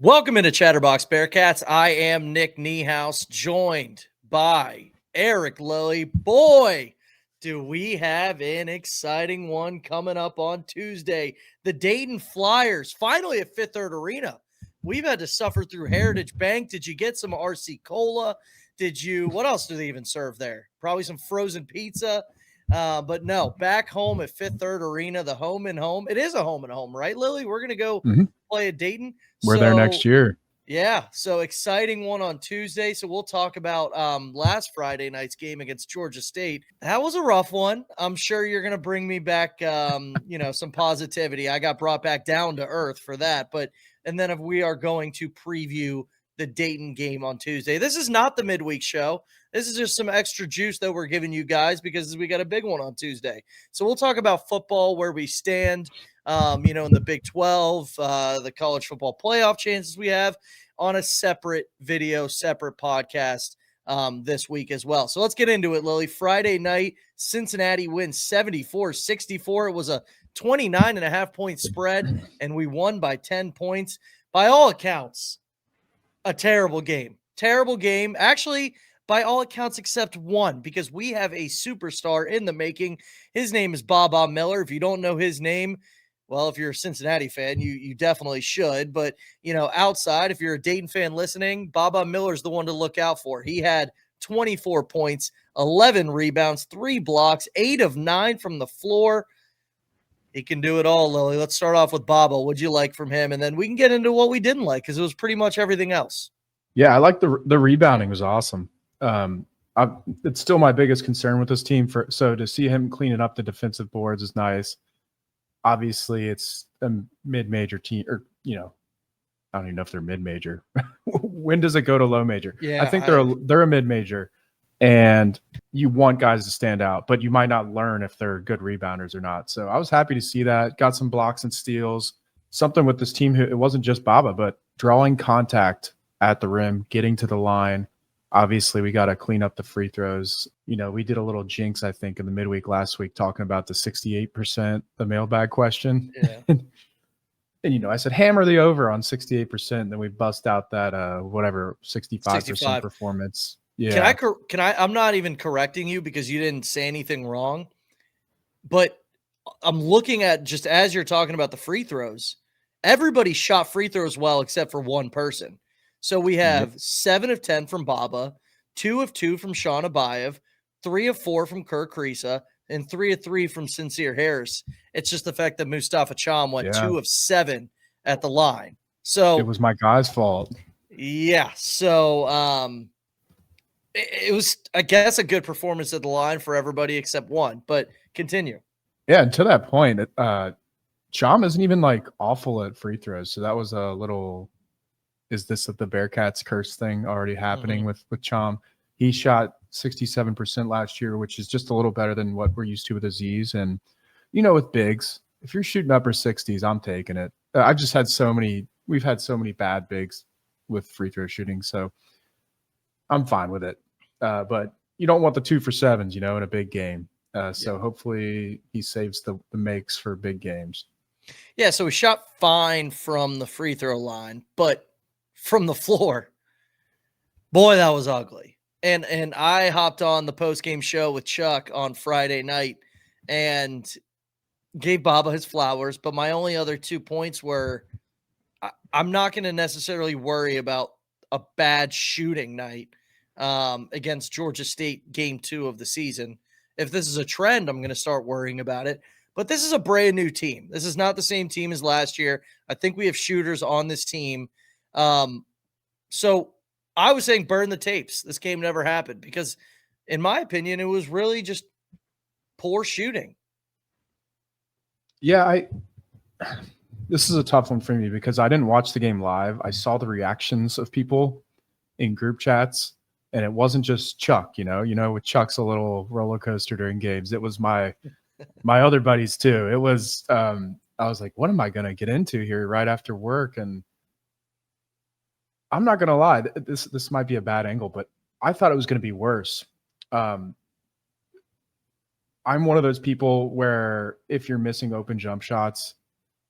Welcome into Chatterbox Bearcats. I am Nick Niehaus, joined by Eric Lilly. Boy, do we have an exciting one coming up on Tuesday. The Dayton Flyers, finally at Fifth Third Arena. We've had to suffer through Heritage Bank. Did you get some RC Cola? What else do they even serve there? Probably some frozen pizza. But no, back home at Fifth Third Arena, the home and home. It is a home and home, right, Lily? We're going to go play at Dayton. We're there next year. Yeah, so exciting one on Tuesday. So we'll talk about last Friday night's game against Georgia State. That was a rough one. I'm sure you're going to bring me back, some positivity. I got brought back down to earth for that. And then we are going to preview the Dayton game on Tuesday. This is not the midweek show. This is just some extra juice that we're giving you guys because we got a big one on Tuesday. So we'll talk about football, where we stand, in the Big 12, the college football playoff chances we have on a separate video, separate podcast this week as well. So let's get into it, Lily. Friday night, Cincinnati wins 74-64. It was a 29.5-point spread, and we won by 10 points. By all accounts, a terrible game. Terrible game. Actually, by all accounts except one, because we have a superstar in the making. His name is Baba Miller. If you don't know his name, well, if you're a Cincinnati fan, you definitely should. But, outside, if you're a Dayton fan listening, Baba Miller's the one to look out for. He had 24 points, 11 rebounds, 3 blocks, 8 of 9 from the floor. He can do it all, Lily. Let's start off with Baba. What'd you like from him? And then we can get into what we didn't like, because it was pretty much everything else. Yeah, I like the rebounding was awesome. It's still my biggest concern with this team. So to see him cleaning up the defensive boards is nice. Obviously, it's a mid-major team, or I don't even know if they're mid-major. When does it go to low major? Yeah, I think they're a mid-major, and you want guys to stand out, but you might not learn if they're good rebounders or not. So I was happy to see that. Got some blocks and steals. Something with this team, it wasn't just Baba, but drawing contact at the rim, getting to the line. Obviously, we got to clean up the free throws. We did a little jinx, I think, in the midweek last week talking about the 68%, the mailbag question. Yeah. And, I said, hammer the over on 68%. Then we bust out that, 65% performance. Yeah. Can I, I'm not even correcting you because you didn't say anything wrong, but I'm looking at, just as you're talking about the free throws, everybody shot free throws well except for one person. So we have 7 of 10 from Baba, 2 of 2 from Sean Abayev, 3 of 4 from Kirk Risa, and 3 of 3 from Sincere Harris. It's just the fact that Mustafa Cham went 2 of 7 at the line. So it was my guy's fault. Yeah. So it was, I guess, a good performance at the line for everybody except one. But continue. Yeah, and to that point, Cham isn't even awful at free throws. So that was a little. Is this the Bearcats curse thing already happening with Cham? He shot 67% last year, which is just a little better than what we're used to with Aziz. And, with bigs, if you're shooting upper 60s, I'm taking it. I've just had we've had so many bad bigs with free throw shooting. So I'm fine with it. But you don't want the 2 for 7s, in a big game. So hopefully he saves the makes for big games. Yeah. So we shot fine from the free throw line, but from the floor, boy, that was ugly. And I hopped on the post-game show with Chuck on Friday night and gave Baba his flowers, but my only other 2 points were I'm not going to necessarily worry about a bad shooting night against Georgia State game 2 of the season. If this is a trend, I'm going to start worrying about it. But this is a brand new team. This is not the same team as last year. I think we have shooters on this team. So I was saying burn the tapes. This game never happened because, in my opinion, it was really just poor shooting. Yeah, this is a tough one for me because I didn't watch the game live. I saw the reactions of people in group chats, and it wasn't just Chuck, with Chuck's a little roller coaster during games. It was my other buddies too. It was, I was like, what am I going to get into here right after work? And I'm not going to lie. This might be a bad angle, but I thought it was going to be worse. I'm one of those people where if you're missing open jump shots,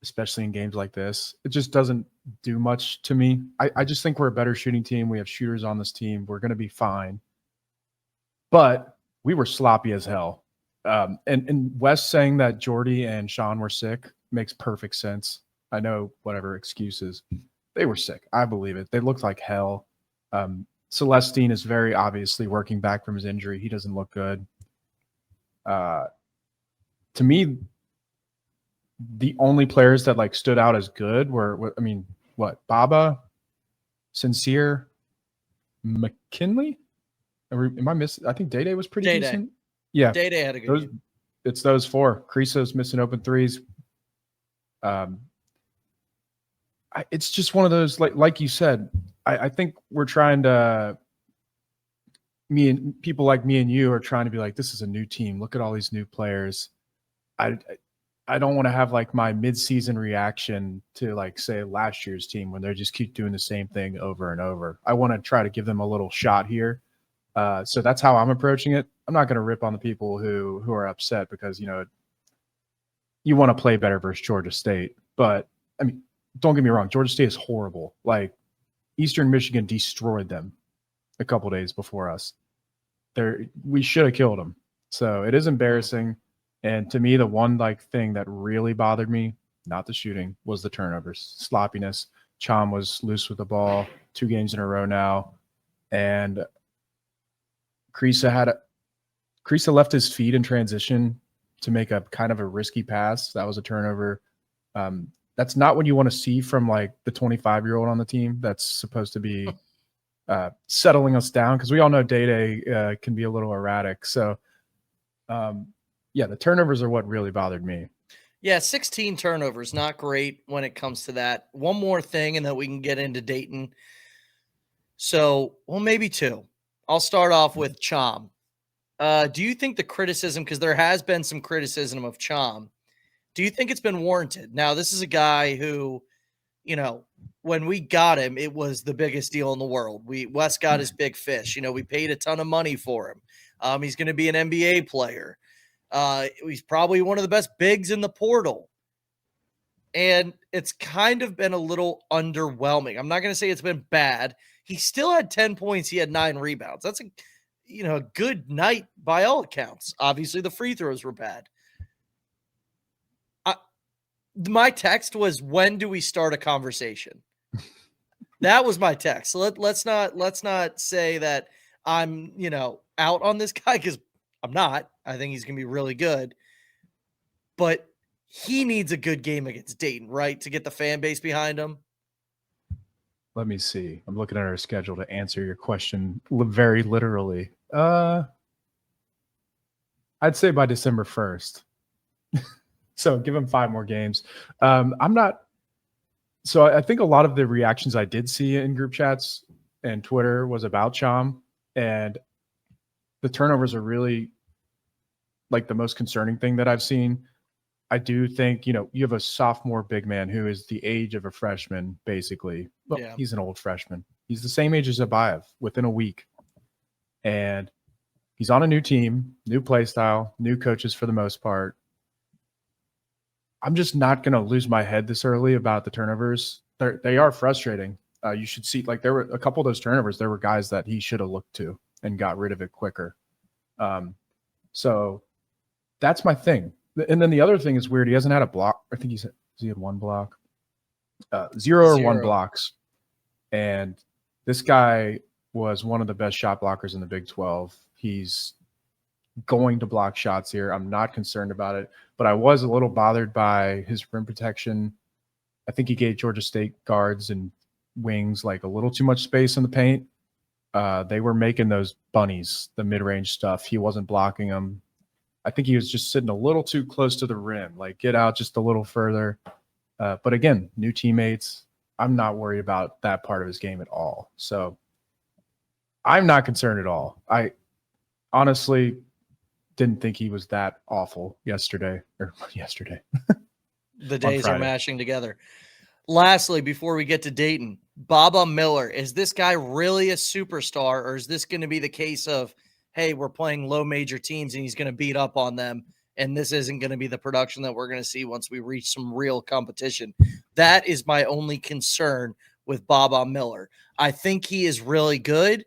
especially in games like this, it just doesn't do much to me. I just think we're a better shooting team. We have shooters on this team. We're going to be fine. But we were sloppy as hell. And Wes saying that Jordy and Sean were sick makes perfect sense. I know whatever excuses. They were sick. I believe it. They looked like hell. Celestine is very obviously working back from his injury. He doesn't look good. To me, the only players that like stood out as good were Baba, Sincere, McKinley. Am I missing? I think Day was pretty decent. Yeah, Day had a good game. It's those four. Krisa's missing open threes. It's just one of those, like you said. I think we're trying to. People like me and you are trying to be like, this is a new team. Look at all these new players. I don't want to have like my mid-season reaction to like say last year's team when they just keep doing the same thing over and over. I want to try to give them a little shot here. So that's how I'm approaching it. I'm not going to rip on the people who are upset because, you want to play better versus Georgia State. But I mean, don't get me wrong. Georgia State is horrible. Like Eastern Michigan destroyed them a couple days before us. We should have killed them. So it is embarrassing. And to me, the one thing that really bothered me, not the shooting, was the turnovers, sloppiness. Cham was loose with the ball 2 games in a row now. And Krisa left his feet in transition to make a kind of a risky pass. That was a turnover. That's not what you want to see from the 25-year-old on the team that's supposed to be settling us down, because we all know Day can be a little erratic. So, the turnovers are what really bothered me. Yeah, 16 turnovers, not great when it comes to that. One more thing, and then we can get into Dayton. So, maybe 2. I'll start off with Cham. Do you think the criticism, because there has been some criticism of Cham, do you think it's been warranted? Now, this is a guy who, when we got him, it was the biggest deal in the world. Wes got his big fish. We paid a ton of money for him. He's going to be an NBA player. He's probably one of the best bigs in the portal. And it's kind of been a little underwhelming. I'm not going to say it's been bad. He still had 10 points. He had 9 rebounds. That's a good night by all accounts. Obviously, the free throws were bad. My text was, when do we start a conversation? That was my text. So let's not say that I'm, out on this guy, because I'm not. I think he's going to be really good. But he needs a good game against Dayton, right, to get the fan base behind him. Let me see. I'm looking at our schedule to answer your question very literally. I'd say by December 1st. So give him 5 more games. So I think a lot of the reactions I did see in group chats and Twitter was about Cham, and the turnovers are really the most concerning thing that I've seen. I do think, you have a sophomore big man who is the age of a freshman, basically. Well, yeah. He's an old freshman. He's the same age as Abayev within a week. And he's on a new team, new play style, new coaches for the most part. I'm just not going to lose my head this early about the turnovers. They are frustrating. You should see, there were a couple of those turnovers. There were guys that he should have looked to and got rid of it quicker. So that's my thing. And then the other thing is weird. He hasn't had a block. I think he had 1 block, 0 or 1 blocks. And this guy was one of the best shot blockers in the Big 12. He's going to block shots here. I'm not concerned about it, but I was a little bothered by his rim protection. I think he gave Georgia State guards and wings a little too much space in the paint. They were making those bunnies, the mid-range stuff. He wasn't blocking them. I think he was just sitting a little too close to the rim, get out just a little further. But again, new teammates. I'm not worried about that part of his game at all. So I'm not concerned at all. I honestly didn't think he was that awful yesterday. The days are mashing together. Lastly, before we get to Dayton, Baba Miller, is this guy really a superstar, or is this going to be the case of, hey, we're playing low major teams and he's going to beat up on them and this isn't going to be the production that we're going to see once we reach some real competition. That is my only concern with Baba Miller. I think he is really good.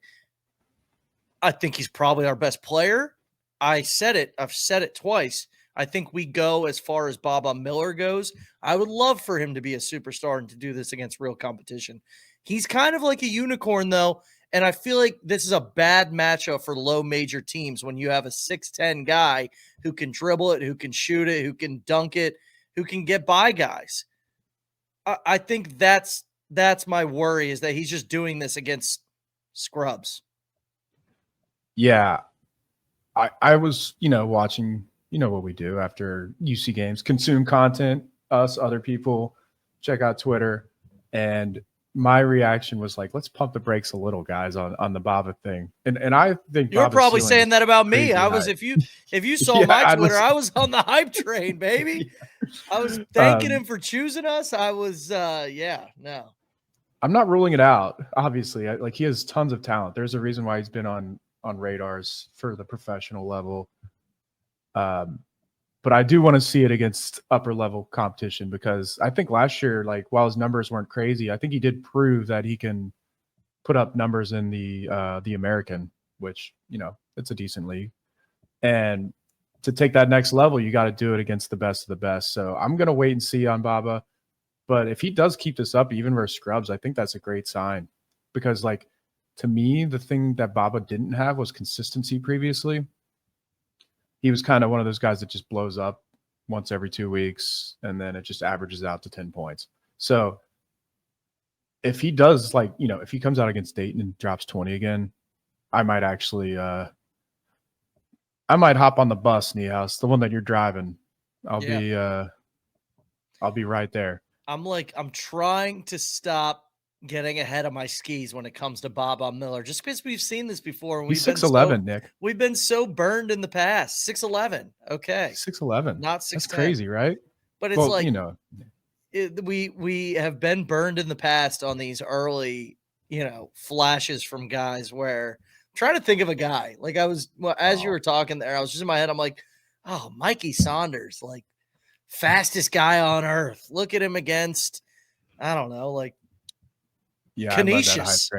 I think he's probably our best player. I've said it twice. I think we go as far as Baba Miller goes. I would love for him to be a superstar and to do this against real competition. He's kind of like a unicorn, though, and I feel like this is a bad matchup for low major teams when you have a 6'10 guy who can dribble it, who can shoot it, who can dunk it, who can get by guys. I think that's my worry, is that he's just doing this against scrubs. Yeah. I was, watching, what we do after UC games, consume content, us, other people, check out Twitter. And my reaction was like, let's pump the brakes a little, guys, on the Baba thing. And I think you're probably saying that about me. I was, if you saw my Twitter, I was on the hype train, baby. Yeah. I was thanking him for choosing us. I was, no. I'm not ruling it out. Obviously, he has tons of talent. There's a reason why he's been on radars for the professional level. But I do want to see it against upper level competition, because I think last year, while his numbers weren't crazy, I think he did prove that he can put up numbers in the American, which, it's a decent league. And to take that next level, you got to do it against the best of the best. So I'm going to wait and see on Baba. But if he does keep this up, even versus scrubs, I think that's a great sign, because to me, the thing that Baba didn't have was consistency previously. He was kind of one of those guys that just blows up once every 2 weeks, and then it just averages out to 10 points. So if he does, if he comes out against Dayton and drops 20 again, I might actually I might hop on the bus, Niehaus, the one that you're driving. I'll be right there. I'm trying to stop getting ahead of my skis when it comes to Baba Miller, just because we've seen this before. And he's 6'11", Nick. We've been so burned in the past. 6'11". Okay. 6'11". Not 6'10". That's crazy, right? But it's we have been burned in the past on these early, flashes from guys where I'm trying to think of a guy. As you were talking there, I was just in my head. I'm like, oh, Mikey Saunders, fastest guy on earth. Look at him against, I don't know, Canisius.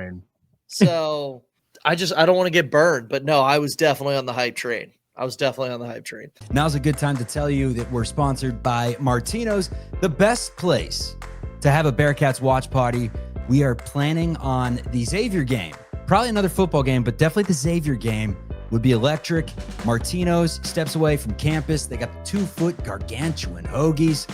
So I don't want to get burned, but no, I was definitely on the hype train. Now's a good time to tell you that we're sponsored by Martino's, the best place to have a Bearcats watch party. We are planning on the Xavier game, probably another football game, but definitely the Xavier game would be electric. Martino's steps away from campus. They got the 2-foot gargantuan hoagies.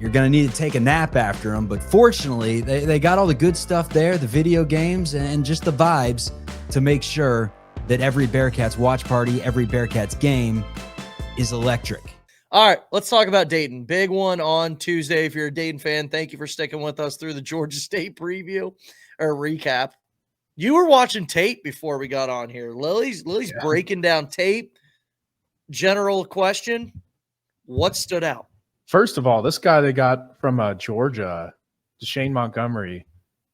You're going to need to take a nap after them, but fortunately, they got all the good stuff there, the video games, and just the vibes to make sure that every Bearcats watch party, every Bearcats game is electric. All right, let's talk about Dayton. Big one on Tuesday. If you're a Dayton fan, thank you for sticking with us through the Georgia State preview or recap. You were watching tape before we got on here. Lily's breaking down tape. General question, what stood out? First of all, this guy they got from Georgia, Shane Montgomery,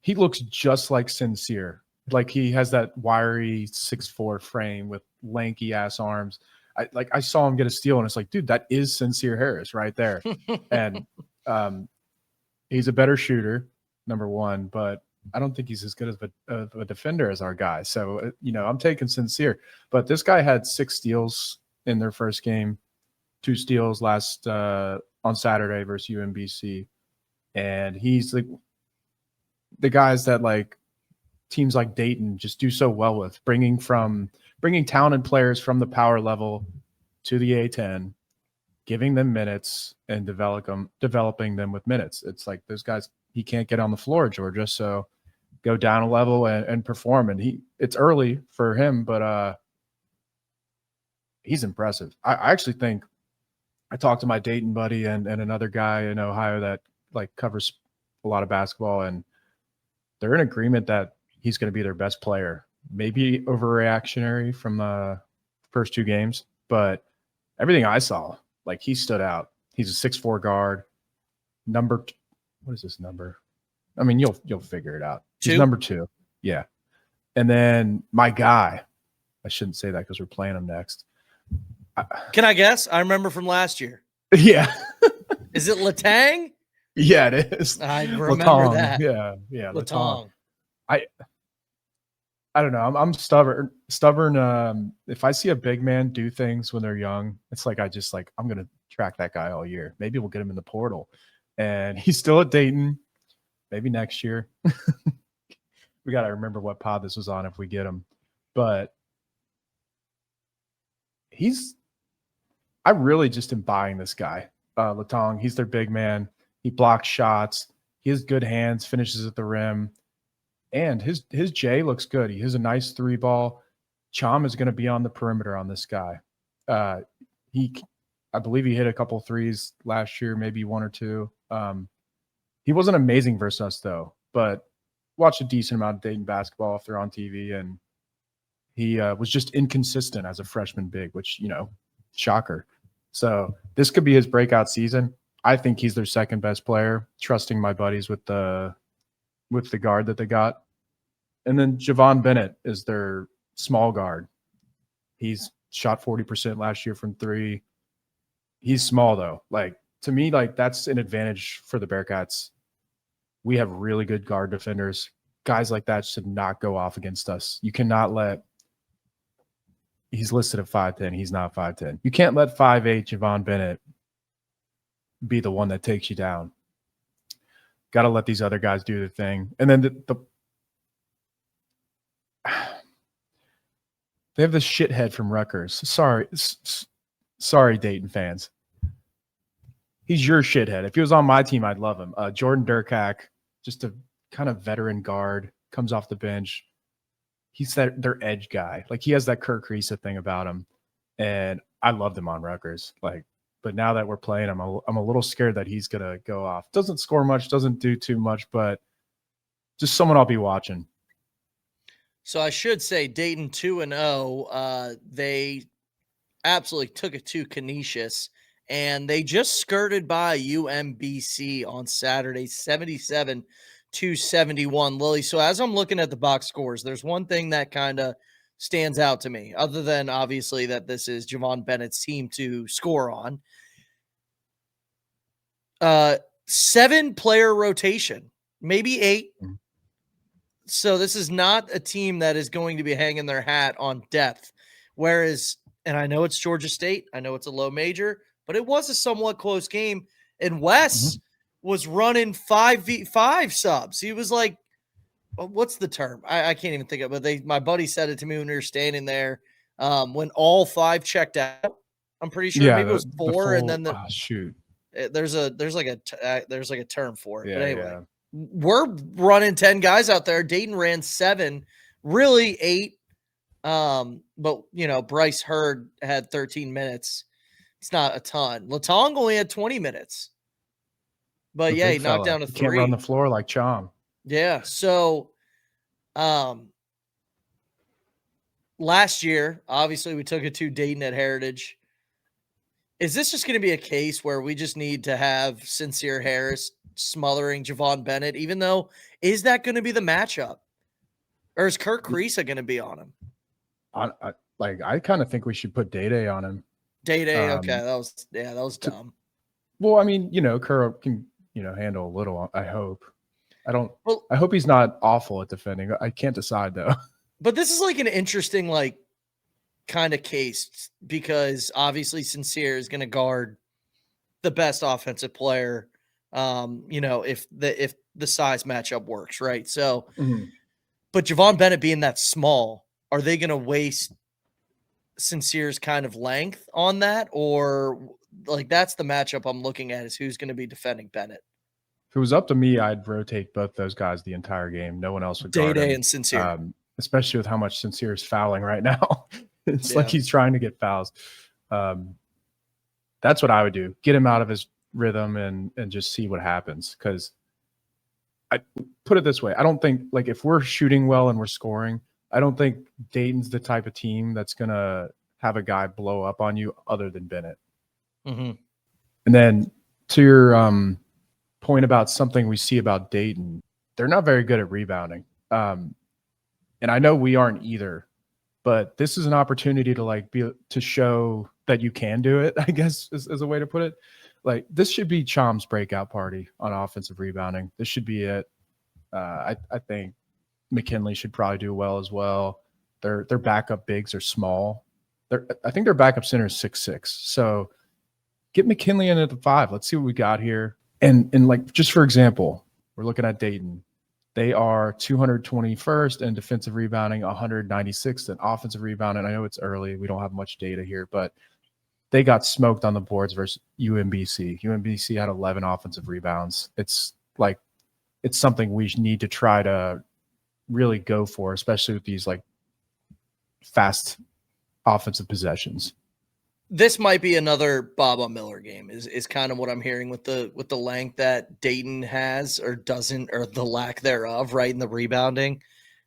he looks just like Sincere. He has that wiry 6'4" frame with lanky ass arms. I saw him get a steal, and it's like, dude, that is Sincere Harris right there. And he's a better shooter, number one, but I don't think he's as good of a defender as our guy. So, I'm taking Sincere. But this guy had 6 steals in their first game, 2 steals last on Saturday versus UMBC. And he's the guys that teams like Dayton just do so well with, bringing talented players from the power level to the A10, giving them minutes and developing them with minutes. It's like those guys, he can't get on the floor at Georgia, so go down a level and perform. And it's early for him, but he's impressive. I actually think, I talked to my Dayton buddy and another guy in Ohio that covers a lot of basketball, and they're in agreement that he's going to be their best player. Maybe overreactionary from the first 2 games, but everything I saw, he stood out. He's a 6'4" guard. What is this number? I mean, you'll figure it out. He's number 2. Yeah. And then my guy, I shouldn't say that because we're playing him next. Can I guess? I remember from last year. Yeah. Is it Letang? Yeah, it is. I remember Letang. that. Yeah, Letang. I don't know. I'm stubborn. If I see a big man do things when they're young, it's like I'm gonna track that guy all year. Maybe we'll get him in the portal, and he's still at Dayton. Maybe next year. We gotta remember what pod this was on if we get him, but I really just am buying this guy, Letang. He's their big man. He blocks shots. He has good hands. Finishes at the rim. And his J looks good. He has a nice 3-ball. Cham is going to be on the perimeter on this guy. I believe he hit a couple threes last year, maybe one or two. He wasn't amazing versus us though, but watched a decent amount of Dayton basketball if they're on TV, and he was just inconsistent as a freshman big, which, shocker. So this could be his breakout season. I think he's their second best player, trusting my buddies with the guard that they got. And then Javon Bennett is their small guard. He's shot 40% last year from 3. He's small though. To me, that's an advantage for the Bearcats. We have really good guard defenders. Guys like that should not go off against us. You cannot let – he's listed at 5'10". He's not 5'10". You can't let 5'8" Javon Bennett be the one that takes you down. Got to let these other guys do their thing. And then they have this shithead from Rutgers. Sorry, Dayton fans. He's your shithead. If he was on my team, I'd love him. Jordan Durkak, just a kind of veteran guard, comes off the bench. He's their edge guy. He has that Kirk Risa thing about him, and I loved him on Rutgers. But now that we're playing him, I'm a little scared that he's gonna go off. Doesn't score much, doesn't do too much, but just someone I'll be watching. So I should say Dayton 2-0. They absolutely took it to Canisius, and they just skirted by UMBC on Saturday, 77-71. Lilly. So as I'm looking at the box scores, there's one thing that kind of stands out to me, other than obviously that this is Javon Bennett's team to score on. 7-player rotation, maybe 8. So this is not a team that is going to be hanging their hat on depth. Whereas, and I know it's Georgia State, I know it's a low major, but it was a somewhat close game. And Wes was running 5v5 subs. He was like, what's the term? I can't even think of it, but my buddy said it to me when we were standing there. When all 5 checked out, I'm pretty sure maybe it was 4, and then there's a term for it. But anyway, we're running 10 guys out there. Dayton ran 7, really 8. But Bryce Hurd had 13 minutes. It's not a ton. Letang only had 20 minutes. But he knocked down a 3. Can't run the floor like Cham. Yeah. So, last year, obviously, we took it to Dayton at Heritage. Is this just going to be a case where we just need to have Sincere Harris smothering Javon Bennett, even though is that going to be the matchup? Or is Kirk Risa going to be on him? I kind of think we should put Day on him. Day, okay. That was dumb. Well, I mean, Kirk can, handle a little, I hope. I hope he's not awful at defending. I can't decide though. But this is an interesting kind of case, because obviously Sincere is going to guard the best offensive player. If the size matchup works, right? So, but Javon Bennett being that small, are they going to waste Sincere's kind of length on that, or that's the matchup I'm looking at, is who's going to be defending Bennett? If it was up to me, I'd rotate both those guys the entire game. No one else would guard him. Day and Sincere. Especially with how much Sincere is fouling right now. It's like he's trying to get fouls. That's what I would do. Get him out of his rhythm and just see what happens. Because I put it this way. I don't think, if we're shooting well and we're scoring, I don't think Dayton's the type of team that's going to have a guy blow up on you other than Bennett. And then to your point about something we see about Dayton, they're not very good at rebounding. And I know we aren't either, but this is an opportunity to to show that you can do it, I guess is a way to put it. Like, this should be Cham's breakout party on offensive rebounding. This should be it. I think McKinley should probably do well as well. Their backup bigs are small. I think their backup center is 6'6". So get McKinley in at the 5. Let's see what we got here. And like, just for example, we're looking at Dayton. They are 221st in defensive rebounding, 196th in offensive rebounding. I know it's early. We don't have much data here, but they got smoked on the boards versus UMBC. UMBC had 11 offensive rebounds. It's something we need to try to really go for, especially with these like fast offensive possessions. This might be another Baba Miller game is kind of what I'm hearing with the length that Dayton has or doesn't, or the lack thereof, right, in the rebounding.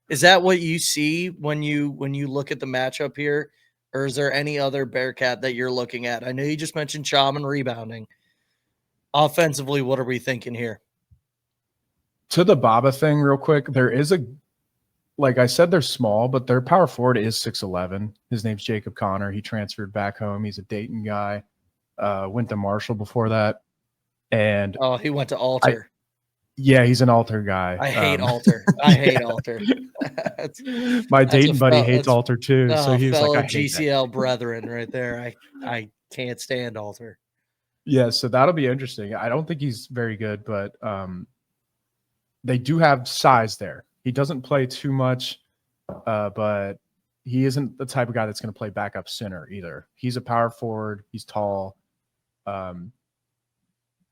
Is that what you see when you look at the matchup here? Or is there any other Bearcat that you're looking at? I know you just mentioned Cham and rebounding. Offensively, what are we thinking here? To the Baba thing real quick, there is like I said, they're small, but their power forward is 6'11". His name's Jacob Connor. He transferred back home. He's a Dayton guy. Went to Marshall before that. And he went to Alter. Yeah, he's an Alter guy. I hate Alter. I hate Alter. My Dayton buddy hates Alter too. So he was like, I hate GCL brethren right there. I can't stand Alter. Yeah, so that'll be interesting. I don't think he's very good, but they do have size there. He doesn't play too much, but he isn't the type of guy that's going to play backup center either. He's a power forward. He's tall. I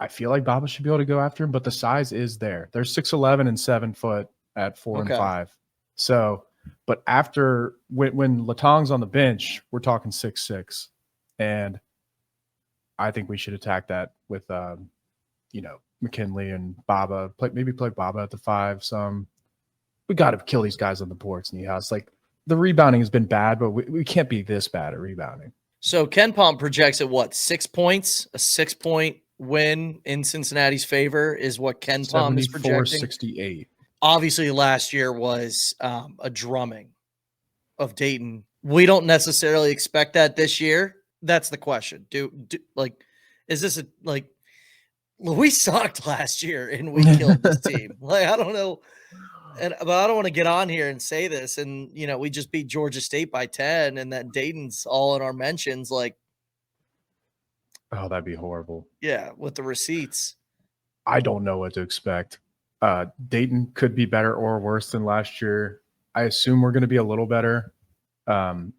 feel like Baba should be able to go after him, but the size is there. They're 6'11" and 7 foot at 4 and 5. So, but after when Latong's on the bench, we're talking 6'6", and I think we should attack that with McKinley and Baba. Maybe play Baba at the 5 some. We got to kill these guys on the boards, Niehaus. Like, the rebounding has been bad, but we can't be this bad at rebounding. So Ken Pom projects at what, 6 points? A 6-point win in Cincinnati's favor is what Ken Pom is projecting. 74-68. Obviously, last year was a drumming of Dayton. We don't necessarily expect that this year. That's the question. Is this we sucked last year and we killed this team. Like, I don't know. But I don't want to get on here and say this. And, we just beat Georgia State by 10 and that Dayton's all in our mentions. Like, oh, that'd be horrible. Yeah. With the receipts. I don't know what to expect. Dayton could be better or worse than last year. I assume we're going to be a little better. The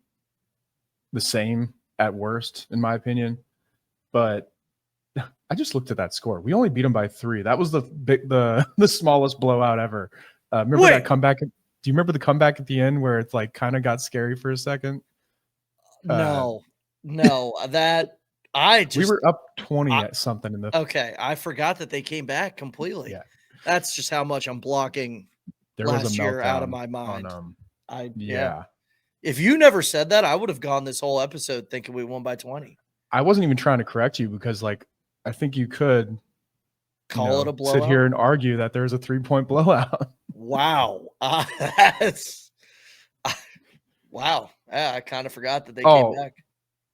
same at worst, in my opinion. But I just looked at that score. We only beat them by 3. That was the smallest blowout ever. Remember that comeback? Do you remember the comeback at the end where it's like kind of got scary for a second? No, that we were up 20 at something in the. Okay, I forgot that they came back completely. Yeah, that's just how much I'm blocking last year out of my mind. Yeah. If you never said that, I would have gone this whole episode thinking we won by 20. I wasn't even trying to correct you because, like, I think you could call it a blowout. Sit here and argue that there's a 3-point blowout. Wow. That's wow. Yeah, I kind of forgot that they came back.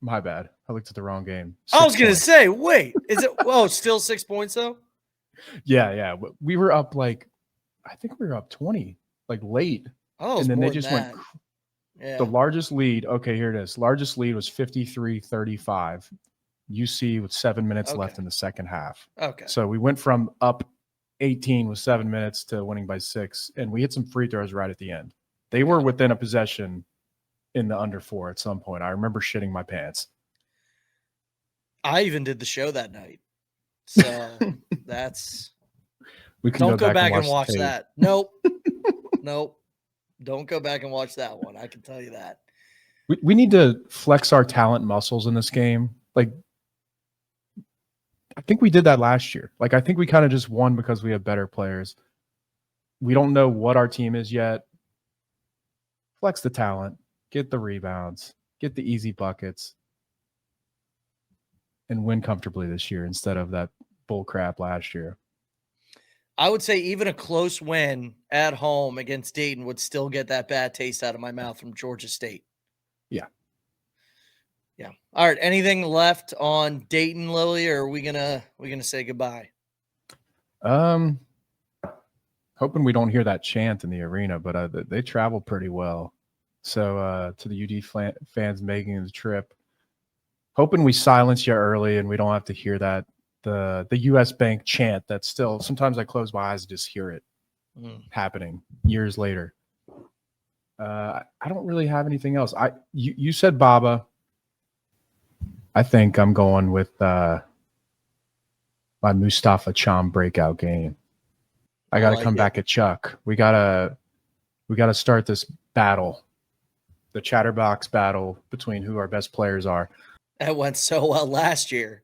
My bad. I looked at the wrong game. I was going to say, wait, is it still 6 points though? Yeah. We were up I think we were up 20, like late. Oh, and then they just went. Yeah. The largest lead. Okay, here it is. Largest lead was 53-35. UC with 7 minutes left in the second half. Okay. So we went from up 18 with 7 minutes to winning by 6, and we hit some free throws right at the end. They were within a possession in the under 4 at some point. I remember shitting my pants. I even did the show that night. So that's we can don't go back and watch that. Nope. Don't go back and watch that one. I can tell you that. We need to flex our talent muscles in this game. Like, I think we did that last year. Like, I think we kind of just won because we have better players. We don't know what our team is yet. Flex the talent, get the rebounds, get the easy buckets, and win comfortably this year instead of that bull crap last year. I would say even a close win at home against Dayton would still get that bad taste out of my mouth from Georgia State. Yeah. Yeah. All right. Anything left on Dayton, Lilly, or are we gonna say goodbye? Hoping we don't hear that chant in the arena, but they travel pretty well. So to the UD fans making the trip, hoping we silence you early and we don't have to hear that the US Bank chant. That's still sometimes I close my eyes and just hear it happening years later. I don't really have anything else. You said Baba. I think I'm going with my Mustafa Cham breakout game. I got to come back at Chuck. We gotta start this battle, the Chatterbox battle between who our best players are. That went so well last year.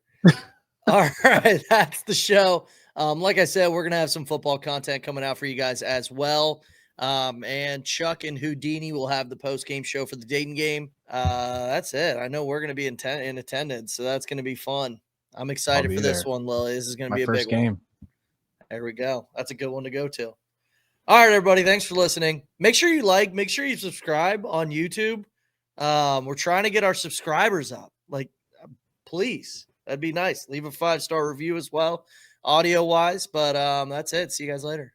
All right, that's the show. Like I said, we're gonna have some football content coming out for you guys as well. And Chuck and Houdini will have the post-game show for the Dayton game. That's it. I know we're gonna be in attendance, so that's gonna be fun. I'm excited for this one, Lily. This is gonna be a big one. There we go. That's a good one to go to. All right, everybody. Thanks for listening. Make sure you make sure you subscribe on YouTube. We're trying to get our subscribers up. Please, that'd be nice. Leave a 5-star review as well, audio wise. But that's it. See you guys later.